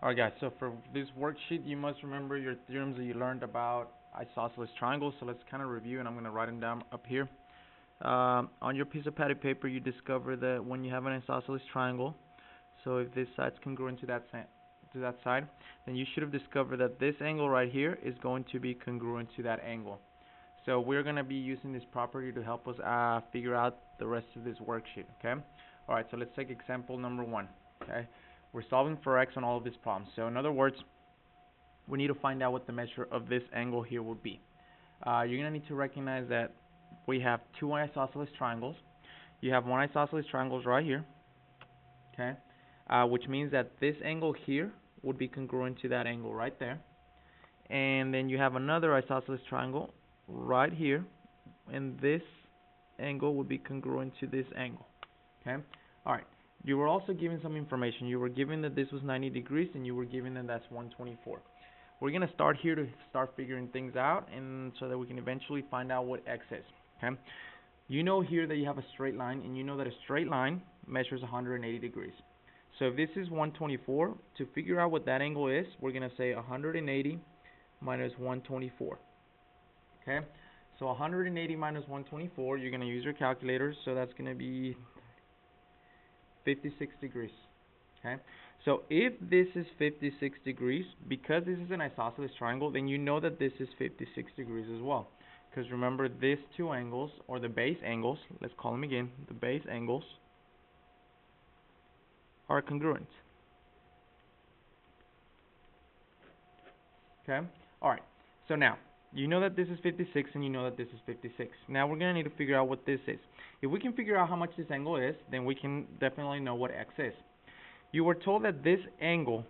Alright guys, so for this worksheet you must remember your theorems that you learned about isosceles triangles. So let's kind of review, and I'm going to write them down up here. On your piece of padded paper you discover that when you have an isosceles triangle, so if this side's congruent to that side, then you should have discovered that this angle right here is going to be congruent to that angle. So we're going to be using this property to help us figure out the rest of this worksheet, okay? Alright, so let's take example number 1, okay? We're solving for x on all of these problems. So in other words, we need to find out what the measure of this angle here would be. You're going to need to recognize that we have two isosceles triangles. You have one isosceles triangle right here, okay? Which means that this angle here would be congruent to that angle right there. And then you have another isosceles triangle right here, and this angle would be congruent to this angle, okay? Alright, you were also given some information. You were given that this was 90 degrees, and you were given that that's 124. We're going to start here to start figuring things out, and so that we can eventually find out what x is, okay? You know here that you have a straight line, and you know that a straight line measures 180 degrees. So if this is 124, to figure out what that angle is, we're going to say 180 minus 124. Okay, so 180 minus 124, you're going to use your calculator, so that's going to be 56 degrees. Okay, so if this is 56 degrees, because this is an isosceles triangle, then you know that this is 56 degrees as well. Because remember, these two angles, or the base angles, let's call them again, the base angles are congruent. Okay, alright, so now, you know that this is 56 and you know that this is 56. Now we're going to need to figure out what this is. If we can figure out how much this angle is, then we can definitely know what x is. You were told that this angle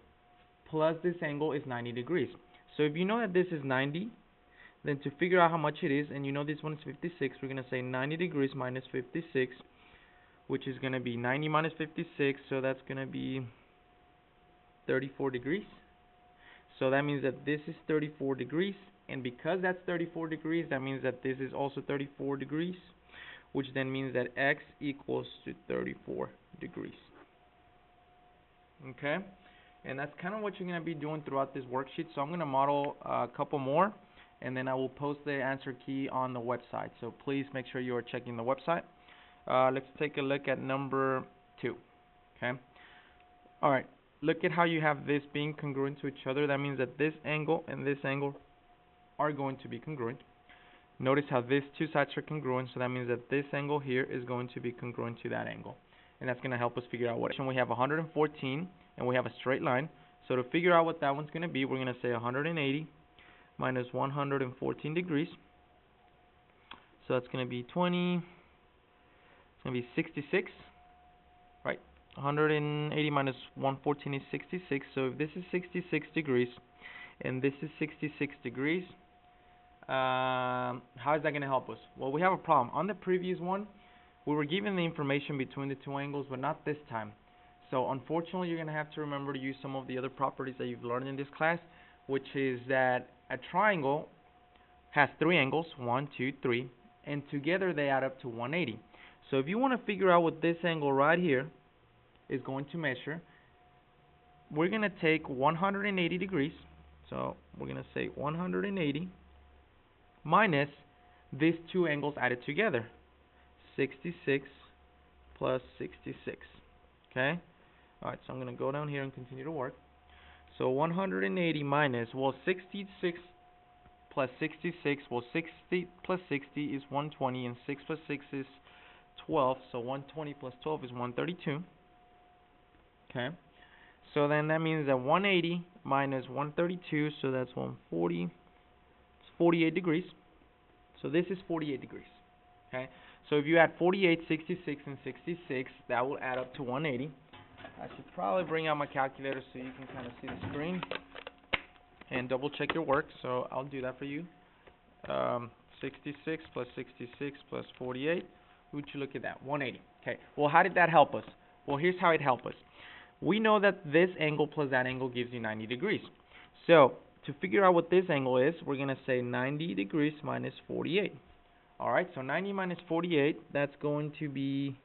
plus this angle is 90 degrees. So if you know that this is 90, then to figure out how much it is, and you know this one is 56, we're going to say 90 degrees minus 56, which is going to be 90 minus 56, so that's going to be 34 degrees. So that means that this is 34 degrees. And because that's 34 degrees, that means that this is also 34 degrees, which then means that x equals to 34 degrees. Okay? And that's kind of what you're going to be doing throughout this worksheet. So I'm going to model a couple more, and then I will post the answer key on the website. So please make sure you are checking the website. Let's take a look at number 2. Okay? Alright, look at how you have this being congruent to each other. That means that this angle and this angle are going to be congruent. Notice how these two sides are congruent, so that means that this angle here is going to be congruent to that angle. And that's going to help us figure out what. We have 114, and we have a straight line. So to figure out what that one's going to be, we're going to say 180 minus 114 degrees. So that's going to be 20, it's going to be 66, right? 180 minus 114 is 66, so if this is 66 degrees, and this is 66 degrees, how is that going to help us? Well, we have a problem. On the previous one, we were given the information between the two angles, but not this time. So unfortunately, you're going to have to remember to use some of the other properties that you've learned in this class, which is that a triangle has three angles, 1, 2, 3, and together they add up to 180. So if you want to figure out what this angle right here is going to measure, we're going to take 180 degrees. So we're going to say 180 minus these two angles added together, 66 plus 66. Okay? Alright, so I'm going to go down here and continue to work. So 180 minus, well, 66 plus 66, well, 60 plus 60 is 120, and 6 plus 6 is 12, so 120 plus 12 is 132. Okay? So then that means that 180 minus 132, so that's 140, it's 48 degrees. So this is 48 degrees. Okay? So if you add 48, 66, and 66, that will add up to 180. I should probably bring out my calculator so you can kind of see the screen and double check your work. So I'll do that for you. 66 plus 66 plus 48. Would you look at that? 180. Okay. Well, how did that help us? Well, here's how it helped us. We know that this angle plus that angle gives you 90 degrees. So, to figure out what this angle is, we're going to say 90 degrees minus 48. Alright, so 90 minus 48, that's going to be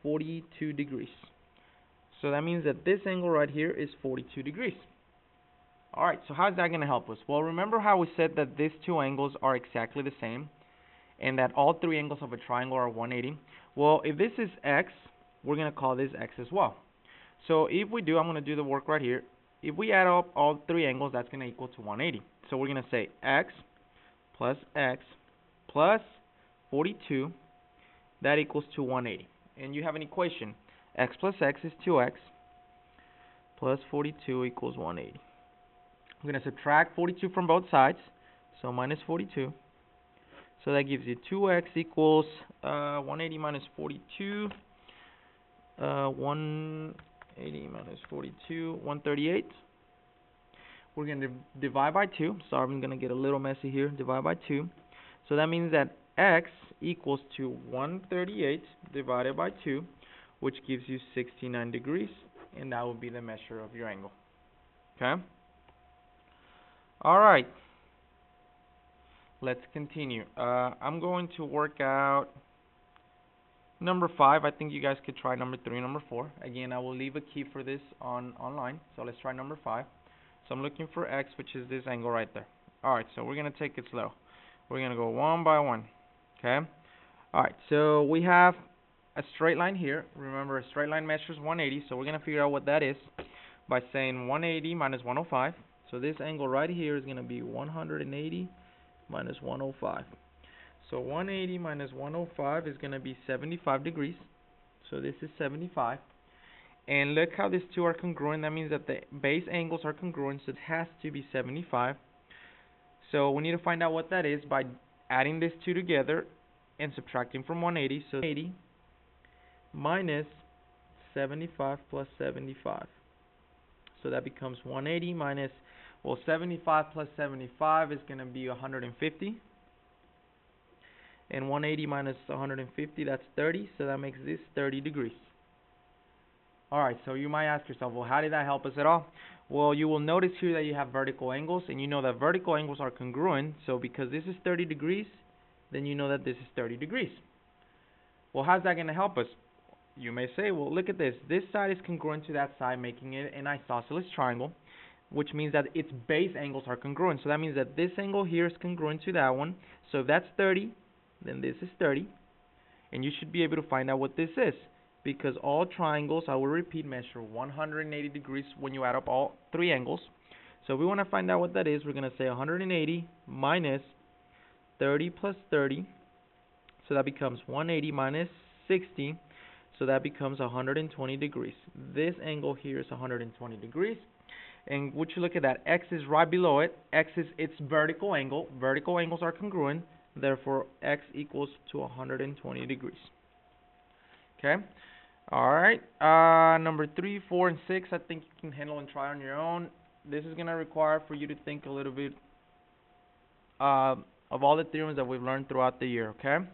42 degrees. So that means that this angle right here is 42 degrees. Alright, so how's that going to help us? Well, remember how we said that these two angles are exactly the same, and that all three angles of a triangle are 180? Well, if this is x, we're going to call this x as well. So if we do, I'm going to do the work right here. If we add up all three angles, that's going to equal to 180. So we're going to say x plus 42, that equals to 180. And you have an equation. X plus x is 2x plus 42 equals 180. I'm going to subtract 42 from both sides, so minus 42. So that gives you 2x equals 180 minus 42. 180 minus 42, 138. We're going to divide by 2. Sorry, I'm going to get a little messy here. Divide by 2. So that means that x equals to 138 divided by 2, which gives you 69 degrees. And that will be the measure of your angle. Okay? Alright. Let's continue. I'm going to work out number 5. I think you guys could try number 3, number 4. Again, I will leave a key for this online. So let's try number 5. So I'm looking for x, which is this angle right there. Alright, so we're going to take it slow. We're going to go one by one. Okay? Alright, so we have a straight line here. Remember, a straight line measures 180. So we're going to figure out what that is by saying 180 minus 105. So this angle right here is going to be 180 minus 105. So 180 minus 105 is going to be 75 degrees. So this is 75. And look how these two are congruent. That means that the base angles are congruent, so it has to be 75. So we need to find out what that is by adding these two together and subtracting from 180. So 80 minus 75 plus 75. So that becomes 180 minus, well, 75 plus 75 is going to be 150. And 180 minus 150, that's 30. So that makes this 30 degrees. Alright, so you might ask yourself, well, how did that help us at all? Well, you will notice here that you have vertical angles, and you know that vertical angles are congruent. So because this is 30 degrees, then you know that this is 30 degrees. Well, how's that going to help us? You may say, well, look at this. This side is congruent to that side, making it an isosceles triangle, which means that its base angles are congruent. So that means that this angle here is congruent to that one. So if that's 30, then this is 30. And you should be able to find out what this is, because all triangles, I will repeat, measure 180 degrees when you add up all three angles. So if we want to find out what that is, we're going to say 180 minus 30 plus 30. So that becomes 180 minus 60. So that becomes 120 degrees. This angle here is 120 degrees. And would you look at that? X is right below it. X is its vertical angle. Vertical angles are congruent. Therefore, x equals to 120 degrees. Okay? Alright. Number 3, 4, and 6, I think you can handle and try on your own. This is going to require for you to think a little bit of all the theorems that we've learned throughout the year. Okay?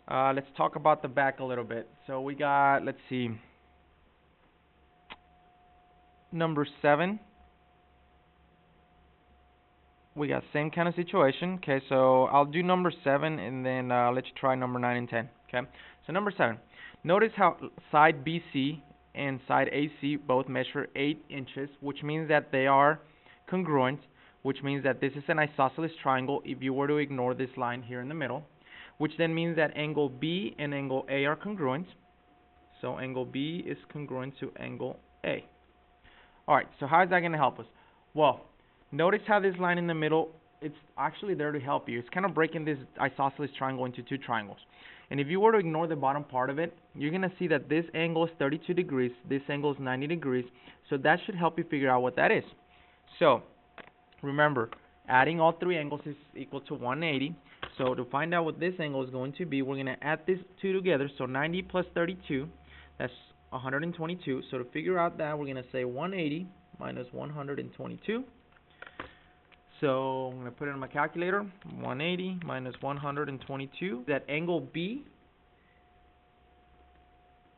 Let's talk about the back a little bit. So we got, let's see, number 7. We got same kind of situation. Okay, so I'll do number 7 and then let's try number 9 and 10. Okay, so number 7. Notice how side BC and side AC both measure 8 inches, which means that they are congruent, which means that this is an isosceles triangle if you were to ignore this line here in the middle, which then means that angle B and angle A are congruent. So angle B is congruent to angle A. Alright, so how is that going to help us? Well, notice how this line in the middle, it's actually there to help you. It's kind of breaking this isosceles triangle into two triangles. And if you were to ignore the bottom part of it, you're going to see that this angle is 32 degrees, this angle is 90 degrees, so that should help you figure out what that is. So, remember, adding all three angles is equal to 180. So to find out what this angle is going to be, we're going to add these two together. So 90 plus 32, that's 122. So to figure out that, we're going to say 180 minus 122. So I'm going to put it in my calculator. 180 minus 122. That angle B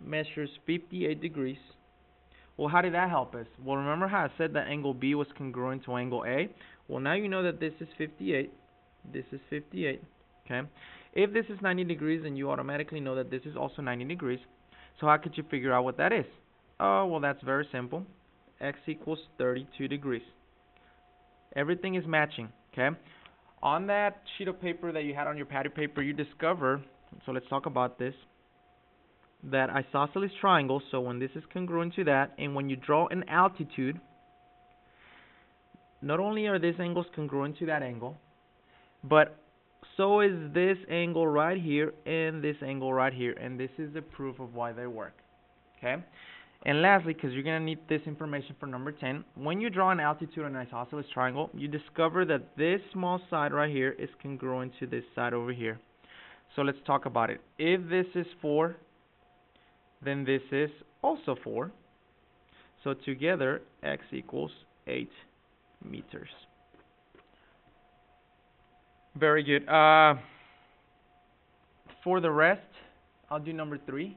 measures 58 degrees. Well, how did that help us? Well, remember how I said that angle B was congruent to angle A? Well, now you know that this is 58. This is 58. Okay. If this is 90 degrees, then you automatically know that this is also 90 degrees. So how could you figure out what that is? Oh, well, that's very simple. X equals 32 degrees. Everything is matching, okay? On that sheet of paper that you had on your patty paper, you discover, so let's talk about this, that isosceles triangle, so when this is congruent to that, and when you draw an altitude, not only are these angles congruent to that angle, but so is this angle right here and this angle right here, and this is the proof of why they work, okay? And lastly, because you're going to need this information for number 10, when you draw an altitude on an isosceles triangle, you discover that this small side right here is congruent to this side over here. So let's talk about it. If this is 4, then this is also 4. So together, x equals 8 meters. Very good. For the rest, I'll do number 3.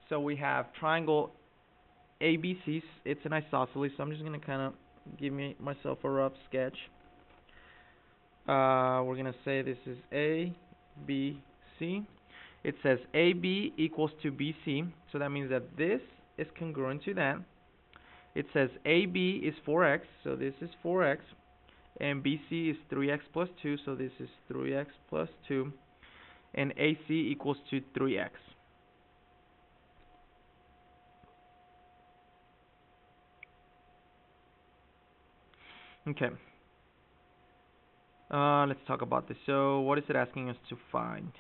So we have triangle ABC. It's an isosceles, so I'm just going to kind of give myself a rough sketch. We're going to say this is A, B, C. It says AB equals to BC, so that means that this is congruent to that. It says AB is 4x, so this is 4x, and BC is 3x plus 2, so this is 3x plus 2, and AC equals to 3x. Okay. Let's talk about this. So what is it asking us to find?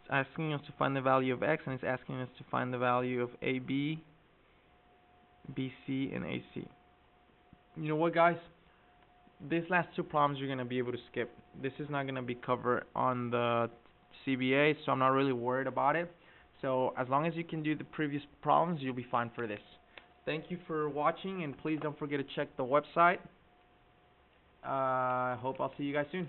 It's asking us to find the value of x, and it's asking us to find the value of AB, BC, and AC. You know what, guys? These last two problems you're going to be able to skip. This is not going to be covered on the CBA, so I'm not really worried about it. So as long as you can do the previous problems, you'll be fine for this. Thank you for watching, and please don't forget to check the website. I hope I'll see you guys soon.